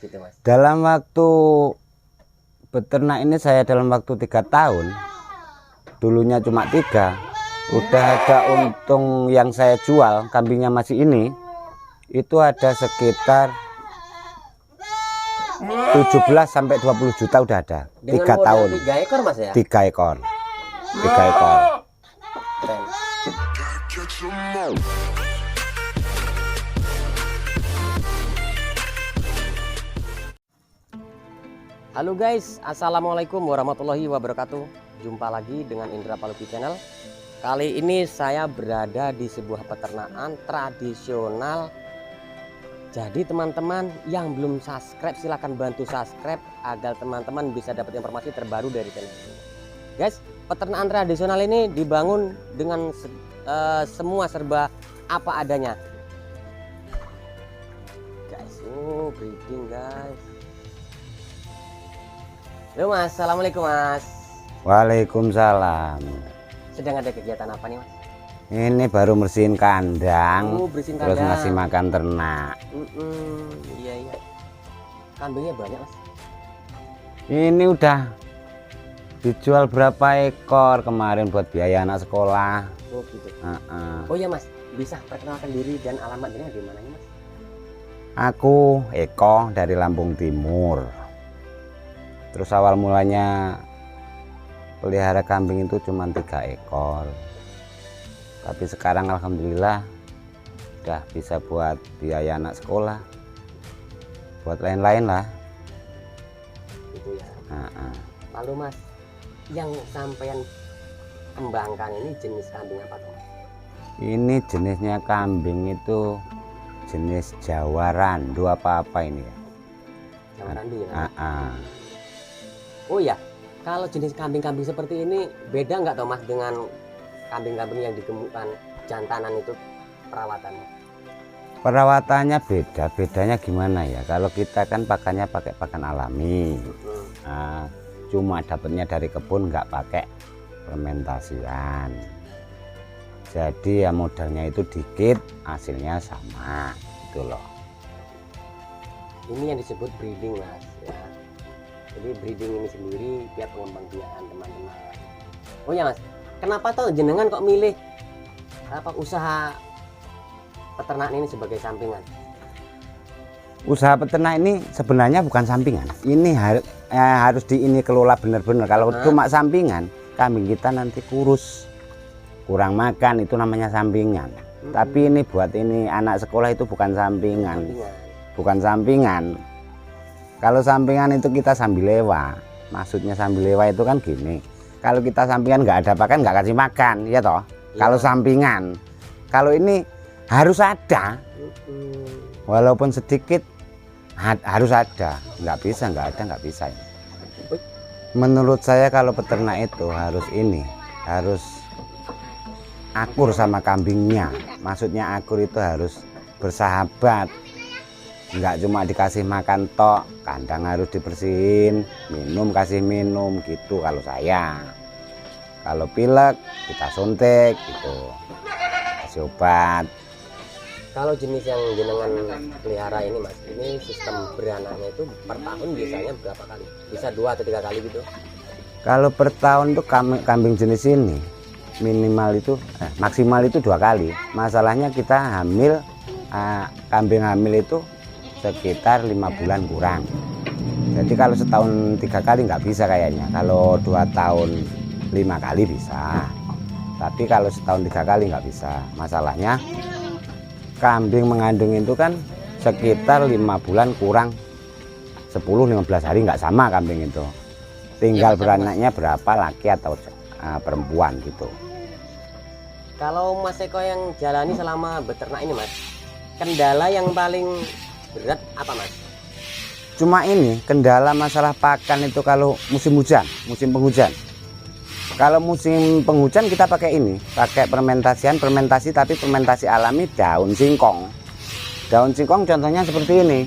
gitu Mas? Dalam waktu beternak ini saya dalam waktu 3 tahun, dulunya cuma 3, udah ada untung yang saya jual kambingnya masih ini, itu ada sekitar 17 sampai 20 juta udah ada. Dengan 3 tahun. 3 ekor Mas ya? 3 ekor. 3 ekor. Keren. Halo guys, assalamualaikum warahmatullahi wabarakatuh. Jumpa lagi dengan Indra Palupi Channel. Kali ini saya berada di sebuah peternakan tradisional. Jadi teman-teman yang belum subscribe silahkan bantu subscribe agar teman-teman bisa dapat informasi terbaru dari channel ini. Guys, peternakan tradisional ini dibangun dengan semua serba apa adanya. Guys, breeding guys. Halo Mas, assalamualaikum Mas. Waalaikumsalam. Sedang ada kegiatan apa nih Mas? Ini baru bersihin kandang, Bersihin terus kandang. ngasih makan ternak. Iya. Kambingnya banyak Mas. Ini udah dijual berapa ekor kemarin buat biaya anak sekolah. Oh gitu. Uh-uh. Oh ya Mas, bisa perkenalkan diri dan alamatnya di mana nih Mas? Aku Eko dari Lampung Timur. Terus awal mulanya pelihara kambing itu cuma 3 ekor. Tapi sekarang alhamdulillah udah bisa buat biaya anak sekolah, buat lain-lain lah. Gitu ya. Lalu Mas, yang sampean kembangkan ini jenis kambing apa tuh Mas? Ini jenisnya kambing itu jenis Jawa Randu apa-apa ini ya. Jawa Randu ya. Oh ya, kalau jenis kambing-kambing seperti ini beda nggak toh Mas dengan kambing-kambing yang digemukkan jantanan itu perawatannya? Perawatannya beda, bedanya gimana ya? Kalau kita kan pakannya pakai pakan alami, cuma dapatnya dari kebun, nggak pakai fermentasian. Jadi ya modalnya itu dikit, hasilnya sama, gitu loh. Ini yang disebut breeding Mas ya. Jadi breeding ini sendiri tiap pengembangbiakan teman-teman. Oh ya Mas, kenapa tuh jenengan kok milih usaha peternakan ini sebagai sampingan? Usaha peternak ini sebenarnya bukan sampingan. Ini harus kelola benar-benar. Kalau cuma sampingan, kambing kita nanti kurus, kurang makan, itu namanya sampingan. Tapi ini buat anak sekolah itu bukan sampingan. Bukan sampingan. Kalau sampingan itu kita sambil lewa. Maksudnya sambil lewa itu kan gini. Kalau kita sampingan nggak ada pakan, nggak kasih makan, ya toh. Ya. Kalau sampingan, kalau ini harus ada, walaupun sedikit harus ada. Nggak bisa, nggak bisa. Menurut saya kalau peternak itu harus akur sama kambingnya. Maksudnya akur itu harus bersahabat. Nggak cuma dikasih makan tok, kandang harus dibersihin, kasih minum gitu. Kalau saya, kalau pilek kita suntik gitu, kasih obat. Kalau jenis yang jenengan pelihara ini Mas, ini sistem beranaknya itu per tahun biasanya berapa kali? Bisa 2 atau 3 kali gitu? Kalau per tahun tuh kambing jenis ini minimal itu maksimal itu 2 kali. Masalahnya kita hamil, kambing hamil itu sekitar 5 bulan kurang. Jadi kalau setahun 3 kali nggak bisa kayaknya. Kalau 2 tahun 5 kali bisa. Tapi kalau setahun 3 kali nggak bisa. Masalahnya kambing mengandung itu kan sekitar 5 bulan kurang 10-15 hari, nggak sama kambing itu. Tinggal beranaknya berapa, laki atau perempuan gitu. Kalau Mas Eko yang jalani selama beternak ini Mas, kendala yang paling berat apa Mas? Cuma ini kendala masalah pakan itu kalau musim hujan, musim penghujan. Kalau musim penghujan kita pakai fermentasi, tapi fermentasi alami daun singkong. Daun singkong contohnya seperti ini.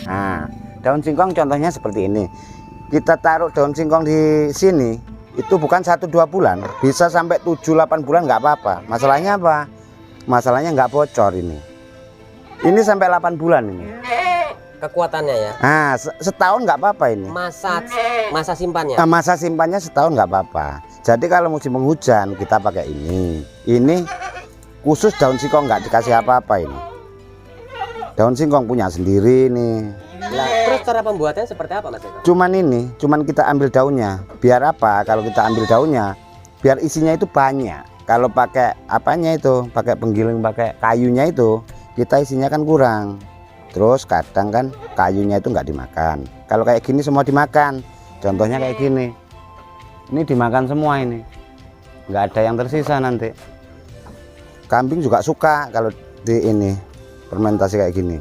Nah, daun singkong contohnya seperti ini. Kita taruh daun singkong di sini, itu bukan 1-2 bulan, bisa sampai 7-8 bulan nggak apa-apa. Masalahnya apa? Masalahnya nggak bocor ini. Ini sampai 8 bulan ini. kekuatannya ya. Nah, setahun nggak apa-apa ini. Masa simpannya. Nah, masa simpannya setahun nggak apa-apa. Jadi kalau musim penghujan kita pakai ini. Ini khusus daun singkong, nggak dikasih apa-apa ini. Daun singkong punya sendiri nih. Nah, terus cara pembuatannya seperti apa Mas Eko? Cuman kita ambil daunnya. Biar apa? Kalau kita ambil daunnya, biar isinya itu banyak. Kalau pakai apanya itu, pakai penggiling, pakai kayunya itu, kita isinya kan kurang. Terus kadang kan kayunya itu nggak dimakan. Kalau kayak gini semua dimakan. Contohnya kayak gini. Ini dimakan semua ini. Nggak ada yang tersisa nanti. Kambing juga suka kalau di ini fermentasi kayak gini.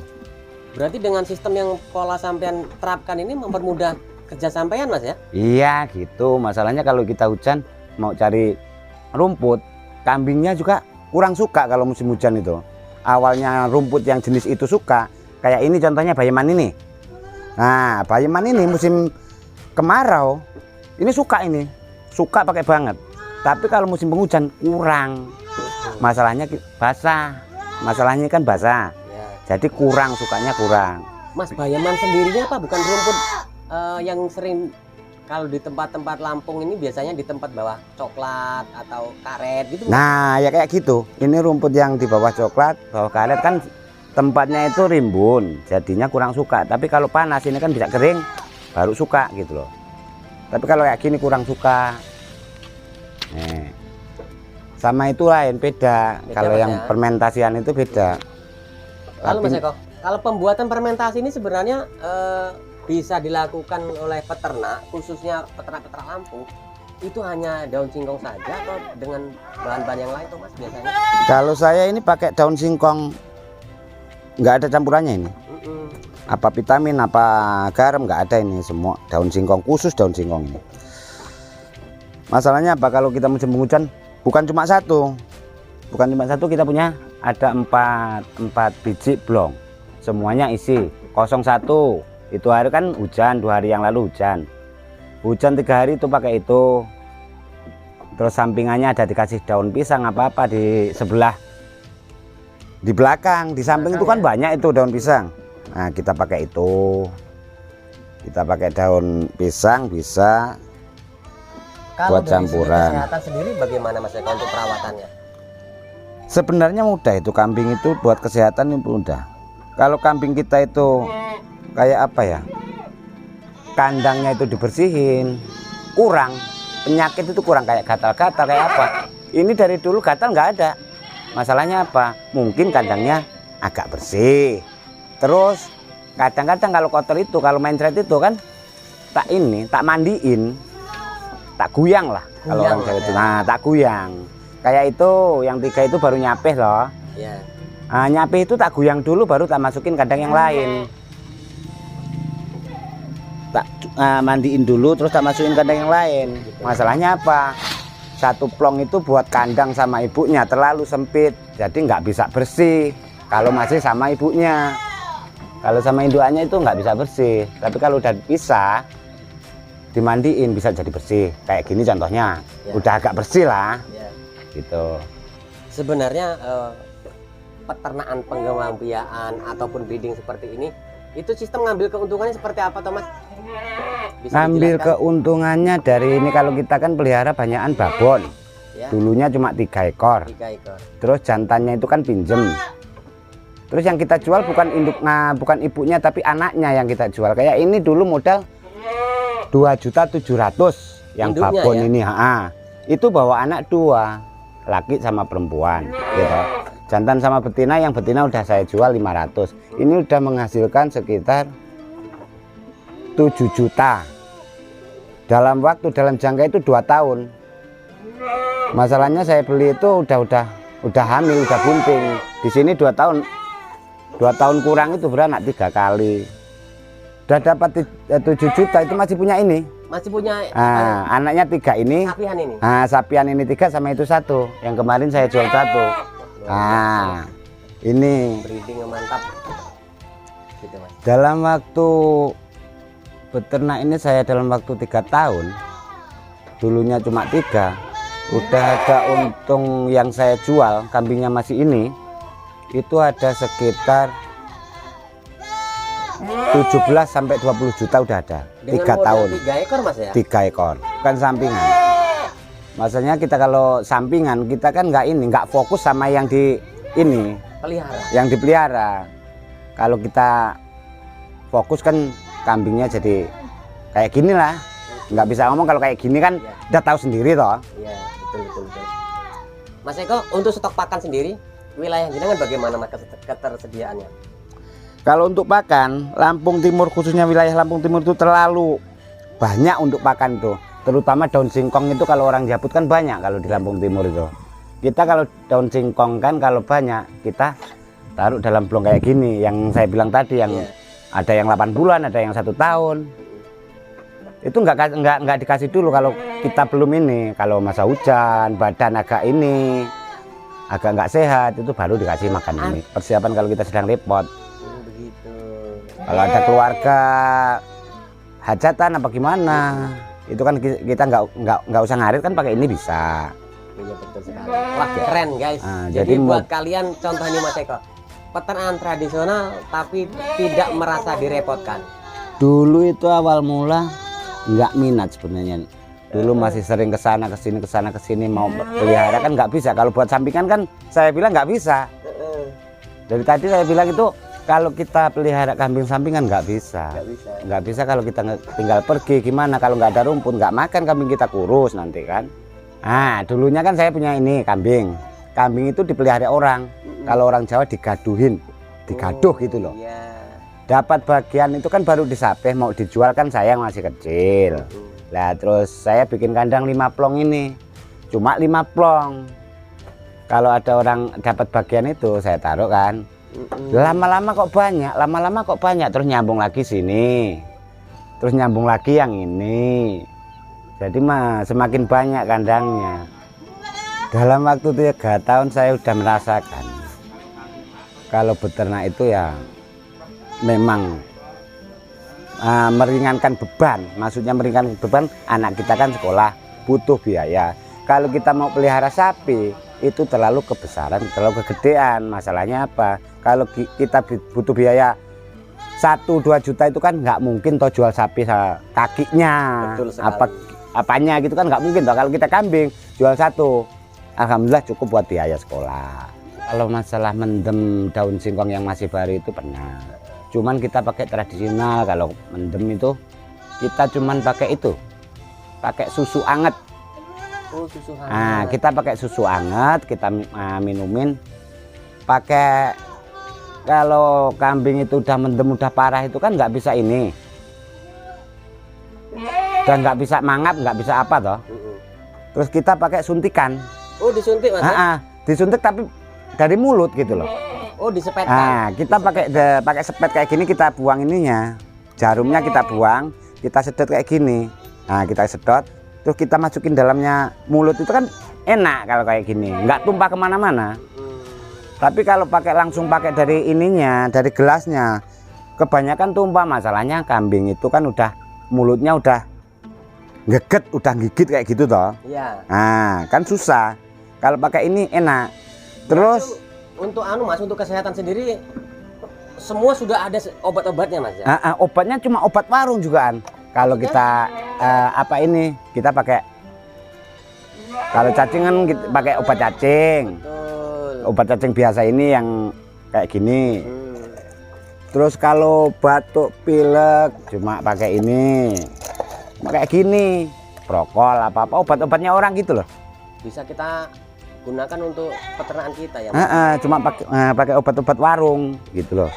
Berarti dengan sistem yang pola sampean terapkan ini mempermudah kerja sampean Mas ya? Iya gitu. Masalahnya kalau kita hujan mau cari rumput, kambingnya juga kurang suka kalau musim hujan itu. Awalnya rumput yang jenis itu suka. Kayak ini contohnya bayeman ini. Nah, bayeman ini musim kemarau ini suka pakai banget. Tapi kalau musim penghujan kurang. Masalahnya basah. Masalahnya kan basah. Ya. Jadi sukanya kurang. Mas, bayeman sendirinya apa? Bukan rumput yang sering kalau di tempat-tempat Lampung ini biasanya di tempat bawah coklat atau karet gitu. Nah, ya kayak gitu. Ini rumput yang di bawah coklat, bawah karet kan tempatnya itu rimbun, jadinya kurang suka. Tapi kalau panas ini kan bisa kering, baru suka gitu loh. Tapi kalau kayak gini kurang suka. Nih. Sama itu lain beda. Kalau yang ya? Fermentasian itu beda. Lalu Mas Eko, kalau pembuatan fermentasi ini sebenarnya bisa dilakukan oleh peternak, khususnya peternak-peternak Lampung, itu hanya daun singkong saja atau dengan bahan-bahan yang lain tuh Mas biasanya? Kalau saya ini pakai daun singkong, nggak ada campurannya ini. Apa vitamin, apa garam, nggak ada ini, semua daun singkong, khusus daun singkong ini. Masalahnya apa? Kalau kita musim penghujan bukan cuma satu, kita punya ada empat biji blong, semuanya isi 01. Itu hari kan hujan, 2 hari yang lalu hujan 3 hari itu pakai itu. Terus sampingannya ada dikasih daun pisang apa di sebelah, di belakang, di samping itu kan banyak itu daun pisang. Nah, kita pakai itu. Kita pakai daun pisang bisa buat campuran. Kesehatan sendiri bagaimana Mas Eko untuk perawatannya? Sebenarnya mudah itu, kambing itu buat kesehatan itu mudah. Kalau kambing kita itu kayak apa ya? Kandangnya itu dibersihin, kurang penyakit itu kurang, kayak gatal-gatal kayak apa. Ini dari dulu gatal nggak ada. Masalahnya apa? Mungkin kandangnya agak bersih. Terus kadang-kadang kalau kotor itu, kalau mencret itu kan tak mandiin, tak guyang lah kalau orang Jawa itu. Nah, tak guyang. Kayak itu yang 3 itu baru nyapih loh. Ya. Nah, nyapih itu tak guyang dulu baru tak masukin kandang yang lain. Tak mandiin dulu terus tak masukin kandang yang lain. Masalahnya apa? Satu plong itu buat kandang sama ibunya terlalu sempit, jadi nggak bisa bersih kalau masih sama ibunya. Kalau sama indukannya itu nggak bisa bersih, tapi kalau udah pisah dimandiin bisa jadi bersih. Kayak gini contohnya, ya. Udah agak bersih lah, ya. Gitu. Sebenarnya peternakan pengembangan biakan ataupun breeding seperti ini, itu sistem ngambil keuntungannya seperti apa Thomas? Ngambil keuntungannya dari ini, kalau kita kan pelihara banyakan babon, ya. Dulunya cuma 3 ekor. Terus jantannya itu kan pinjem. Terus yang kita jual bukan induknya, bukan ibunya, tapi anaknya yang kita jual. Kayak ini dulu modal 2.700.000 yang induknya, babon ya? Ini itu bawa anak 2, laki sama perempuan gitu. Jantan sama betina, yang betina udah saya jual 500. Ini udah menghasilkan sekitar 7 juta dalam jangka itu 2 tahun. Masalahnya saya beli itu udah hamil, udah bunting. Di sini 2 tahun kurang itu beranak 3 kali. Udah dapat 7 juta itu masih punya ini. Masih punya anaknya 3 ini. Sapian ini. Sapian ini 3 sama itu 1. Yang kemarin saya jual 1. Ini breeding mantap. Gitu, Mas. Dalam waktu beternak ini saya dalam waktu 3 tahun. Dulunya cuma 3. Udah ada untung yang saya jual kambingnya masih ini. Itu ada sekitar 17 sampai 20 juta udah ada. Dengan 3 tahun. 3 ekor Mas ya? 3 ekor. Bukan sampingan. Maksudnya kita kalau sampingan kita kan nggak fokus sama yang di ini, Pelihara. yang dipelihara. Kalau kita fokus kan kambingnya jadi kayak gini lah. Nggak bisa ngomong kalau kayak gini kan Ya. udah tahu sendiri toh. Iya, betul. Mas Eko, untuk stok pakan sendiri, wilayah jenengan bagaimana Mas ketersediaannya? Kalau untuk pakan, Lampung Timur khususnya wilayah Lampung Timur itu terlalu banyak untuk pakan tuh. Terutama daun singkong itu kalau orang jabut kan banyak kalau di Lampung Timur itu. Kita kalau daun singkong kan kalau banyak kita taruh dalam blong kayak gini yang saya bilang tadi yang ada yang 8 bulan, ada yang 1 tahun. Itu nggak dikasih dulu kalau kita belum ini. Kalau masa hujan, badan agak ini agak nggak sehat itu baru dikasih makan ini. Persiapan kalau kita sedang repot. Begitu. Kalau ada keluarga hajatan apa gimana, itu kan kita nggak usah ngarit kan pakai ini bisa. Iya betul sekali. Wah keren guys. Jadi buat kalian contoh ini Mas Eko, peternakan tradisional tapi tidak merasa direpotkan. Dulu itu awal mula nggak minat sebenarnya. Dulu masih sering kesana kesini mau pelihara kan nggak bisa. Kalau buat sampingan kan saya bilang nggak bisa. Dari tadi saya bilang itu kalau kita pelihara kambing sampingan nggak bisa. Nggak bisa kalau kita tinggal pergi gimana kalau nggak ada rumput nggak makan kambing kita kurus nanti kan. Nah dulunya kan saya punya ini kambing. Kambing itu dipelihara orang. Kalau orang Jawa digaduhin, digaduh gitu loh. Iya. Dapat bagian itu kan baru disapeh mau dijual kan saya masih kecil. Lah terus saya bikin kandang 5 plong ini. Cuma 5 plong. Kalau ada orang dapat bagian itu saya taruh kan. Lama-lama kok banyak, terus nyambung lagi sini. Terus nyambung lagi yang ini. Jadi mah semakin banyak kandangnya. Dalam waktu 3 tahun saya udah merasakan kalau beternak itu ya memang meringankan beban. Maksudnya meringankan beban, anak kita kan sekolah butuh biaya. Kalau kita mau pelihara sapi itu terlalu kebesaran, terlalu kegedean. Masalahnya apa? Kalau kita butuh biaya 1-2 juta itu kan nggak mungkin toh jual sapi kakinya, apanya gitu kan nggak mungkin toh. Kalau kita kambing jual 1, alhamdulillah cukup buat biaya sekolah. Kalau masalah mendem daun singkong yang masih baru itu pernah. Cuman kita pakai tradisional. Kalau mendem itu kita cuman pakai itu, pakai susu anget. Oh, susu hangat. Nah, kita pakai susu anget, kita minumin. Pakai kalau kambing itu udah mendem udah parah itu kan nggak bisa ini. Dan nggak bisa mangap, nggak bisa apa toh. Terus kita pakai suntikan. Oh, disuntik Mas? Disuntik tapi dari mulut gitu loh. Oh, disepetkan. Nah, kita pakai sepet kayak gini, kita buang ininya. Jarumnya kita buang, kita sedot kayak gini. Nah, kita sedot, terus kita masukin dalamnya mulut itu kan enak kalau kayak gini, nggak tumpah kemana-mana. Tapi kalau langsung pakai dari ininya, dari gelasnya, kebanyakan tumpah. Masalahnya kambing itu kan udah mulutnya udah ngeget, udah gigit kayak gitu toh. Iya. Nah, kan susah. Kalau pakai ini enak. Terus untuk Mas, untuk kesehatan sendiri semua sudah ada obat-obatnya Mas ya? Obatnya cuma obat warung jugaan. Kalau kita kita pakai, kalau cacing kan kita pakai obat cacing. Betul. Obat cacing biasa ini yang kayak gini. Terus kalau batuk pilek cuma pakai ini, kayak gini. Prokol apa-apa obat-obatnya orang gitu loh. Bisa kita gunakan untuk peternakan kita ya Mas? Cuma pakai obat-obat warung gitu loh.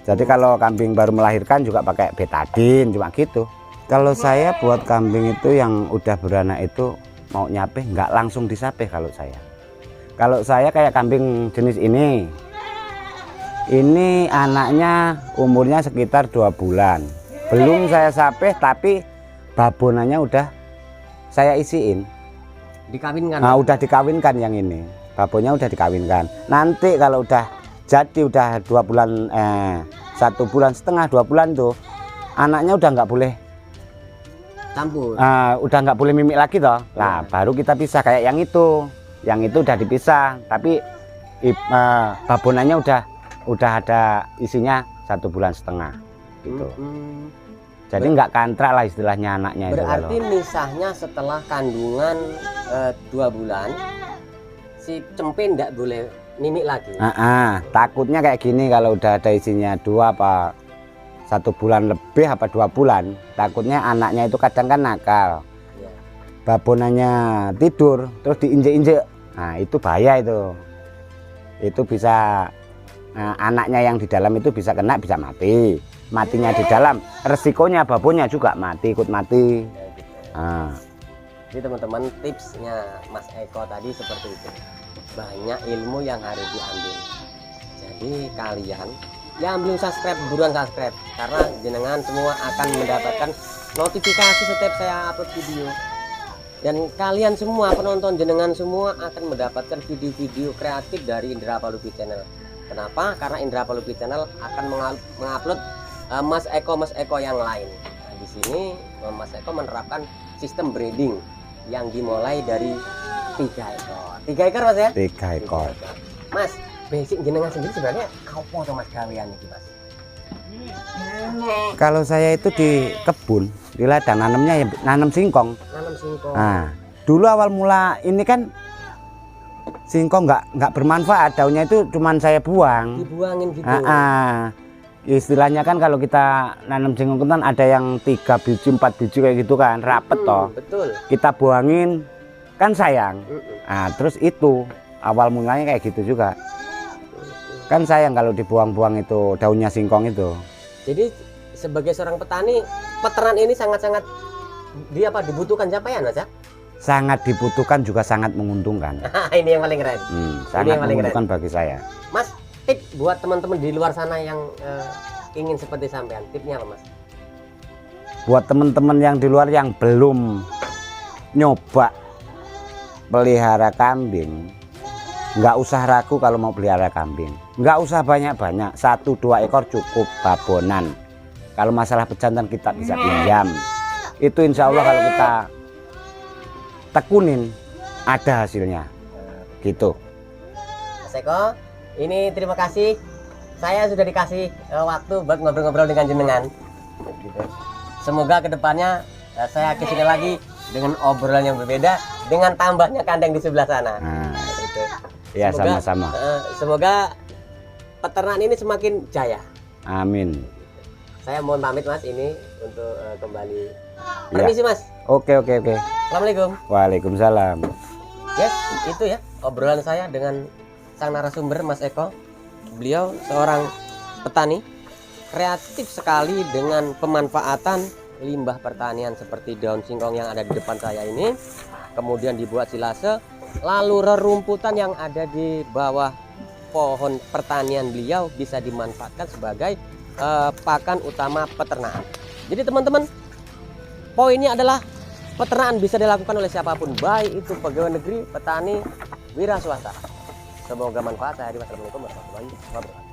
Jadi kalau kambing baru melahirkan juga pakai betadin cuma gitu. Kalau saya buat kambing itu yang udah beranak itu mau nyapeh nggak langsung disapeh kalau saya. Kalau saya kayak kambing jenis ini anaknya umurnya sekitar 2 bulan. Belum saya sapeh tapi babonannya udah saya isiin. Dikawinkan? Nah, udah dikawinkan yang ini. Babonnya udah dikawinkan. Nanti kalau udah jadi udah 2 bulan 1 bulan setengah 2 bulan tuh anaknya udah nggak boleh campur. Udah nggak boleh mimik lagi toh. Lah baru kita pisah kayak yang itu. Yang itu udah dipisah tapi babonannya udah ada isinya 1,5 bulan gitu. Jadi Ber- nggak kantrak lah istilahnya anaknya itu. Berarti kalau. misahnya setelah kandungan 2 bulan si cempe ndak boleh mimik lagi. Takutnya kayak gini kalau udah ada isinya 2 apa 1 bulan lebih apa 2 bulan, takutnya anaknya itu kadang kan nakal. Ya. Babonannya tidur terus diinjek-injek. Nah, itu bahaya itu. Itu bisa anaknya yang di dalam itu bisa kena, bisa mati. Matinya di dalam, resikonya babonnya juga mati, ikut mati. Ya, gitu. Jadi teman-teman, tipsnya Mas Eko tadi seperti itu. Banyak ilmu yang harus diambil. Jadi kalian yang belum subscribe, buruan subscribe, karena jenengan semua akan mendapatkan notifikasi setiap saya upload video. Dan kalian semua penonton jenengan semua akan mendapatkan video-video kreatif dari Indra Palupi Channel. Kenapa? Karena Indra Palupi Channel akan mengupload Mas Eko yang lain. Nah, di sini Mas Eko menerapkan sistem breeding yang dimulai dari 3 ekor. 3 ekor Mas ya? 3 ekor. Mas, basic jenengan sendiri sebenarnya apa tuh Mas kalian nih Mas? Kalau saya itu di kebun, di ladang nanamnya ya nanam singkong. Nanam singkong. Nah, dulu awal mula ini kan singkong nggak bermanfaat, daunnya itu cuman saya buang. Dibuangin gitu. Istilahnya kan kalau kita nanam singkong kan ada yang 3 biji 4 biji kayak gitu kan, rapet toh. Betul. Kita buangin kan sayang. Nah, terus itu awal mulanya kayak gitu juga. Kan sayang kalau dibuang-buang itu daunnya singkong itu. Jadi sebagai seorang petani, peternak ini sangat-sangat dibutuhkan capaian Mas ya? Sangat dibutuhkan juga sangat menguntungkan. Ini yang paling keren. Sangat yang paling menguntungkan bagi saya. Mas, tip buat teman-teman di luar sana yang ingin seperti sampean, tipnya apa Mas? Buat teman-teman yang di luar yang belum nyoba pelihara kambing, nggak usah ragu kalau mau pelihara kambing. Nggak usah banyak-banyak, 1-2 ekor cukup babonan. Kalau masalah pejantan kita bisa pinjam. Itu insya Allah kalau kita tekunin ada hasilnya. Gitu. Mas Eko, ini terima kasih. Saya sudah dikasih waktu buat ngobrol-ngobrol dengan jenengan. Gitu. Semoga kedepannya saya kesini lagi dengan obrolan yang berbeda, dengan tambahnya kandang di sebelah sana. Gitu. Ya, sama-sama. Semoga peternak ini semakin jaya. Amin. Saya mohon pamit Mas ini untuk kembali. Permisi Mas. Oke. Assalamualaikum. Waalaikumsalam. Yes, itu ya obrolan saya dengan sang narasumber Mas Eko. Beliau seorang petani kreatif sekali dengan pemanfaatan limbah pertanian seperti daun singkong yang ada di depan saya ini, kemudian dibuat silase, lalu rerumputan yang ada di bawah pohon pertanian beliau bisa dimanfaatkan sebagai pakan utama peternakan. Jadi teman-teman, poinnya adalah peternakan bisa dilakukan oleh siapapun, baik itu pegawai negeri, petani, wira swasta. Semoga manfaat. Saya Adi. Wassalamualaikum warahmatullahi wabarakatuh.